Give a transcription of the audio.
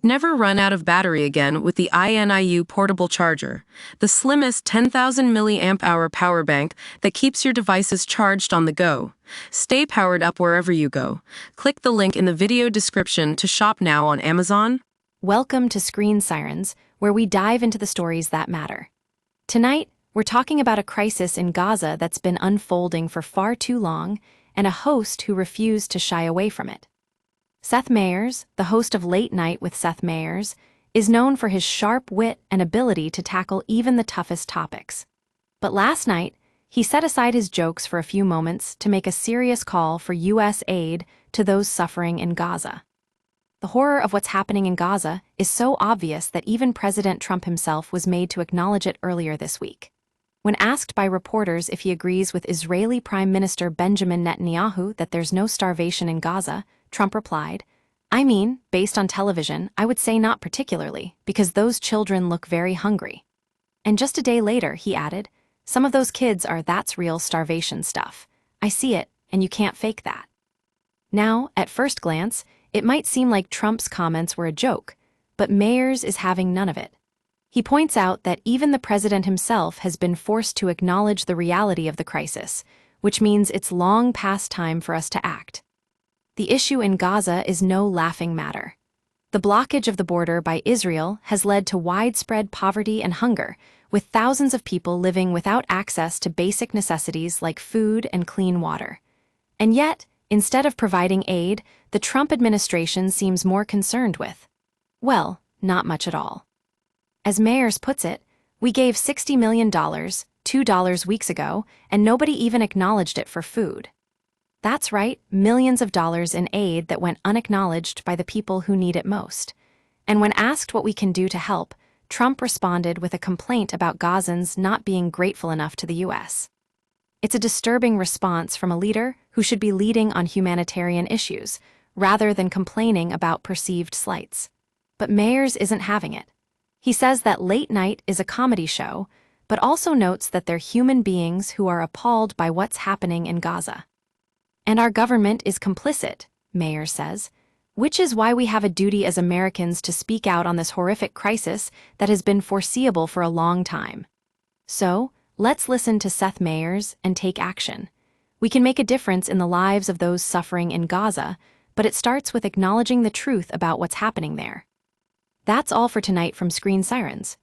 Never run out of battery again with the INIU portable charger, the slimmest 10,000 milliamp hour power bank that keeps your devices charged on the go. Stay powered up wherever you go. Click the link in the video description to shop now on Amazon. Welcome to Screen Sirens, where we dive into the stories that matter. Tonight, we're talking about a crisis in Gaza that's been unfolding for far too long and a host who refused to shy away from it. Seth Meyers, the host of Late Night with Seth Meyers, is known for his sharp wit and ability to tackle even the toughest topics. But last night, he set aside his jokes for a few moments to make a serious call for U.S. aid to those suffering in Gaza. The horror of what's happening in Gaza is so obvious that even President Trump himself was made to acknowledge it earlier this week. When asked by reporters if he agrees with Israeli Prime Minister Benjamin Netanyahu that there's no starvation in Gaza, Trump replied, "I mean, based on television, I would say not particularly, because those children look very hungry." And just a day later, he added, "Some of those kids are that's real starvation stuff. I see it, and you can't fake that." Now, at first glance, it might seem like Trump's comments were a joke, but Meyers is having none of it. He points out that even the president himself has been forced to acknowledge the reality of the crisis, which means it's long past time for us to act. The issue in Gaza is no laughing matter. The blockage of the border by Israel has led to widespread poverty and hunger, with thousands of people living without access to basic necessities like food and clean water. And yet, instead of providing aid, the Trump administration seems more concerned with, well, not much at all. As Meyers puts it, "We gave $60 million, $2 weeks ago, and nobody even acknowledged it for food." That's right, millions of dollars in aid that went unacknowledged by the people who need it most. And when asked what we can do to help, Trump responded with a complaint about Gazans not being grateful enough to the U.S. It's a disturbing response from a leader who should be leading on humanitarian issues, rather than complaining about perceived slights. But Meyers isn't having it. He says that Late Night is a comedy show, but also notes that they're human beings who are appalled by what's happening in Gaza. And our government is complicit, Meyers says, which is why we have a duty as Americans to speak out on this horrific crisis that has been foreseeable for a long time. So, let's listen to Seth Meyers and take action. We can make a difference in the lives of those suffering in Gaza, but it starts with acknowledging the truth about what's happening there. That's all for tonight from Screen Sirens.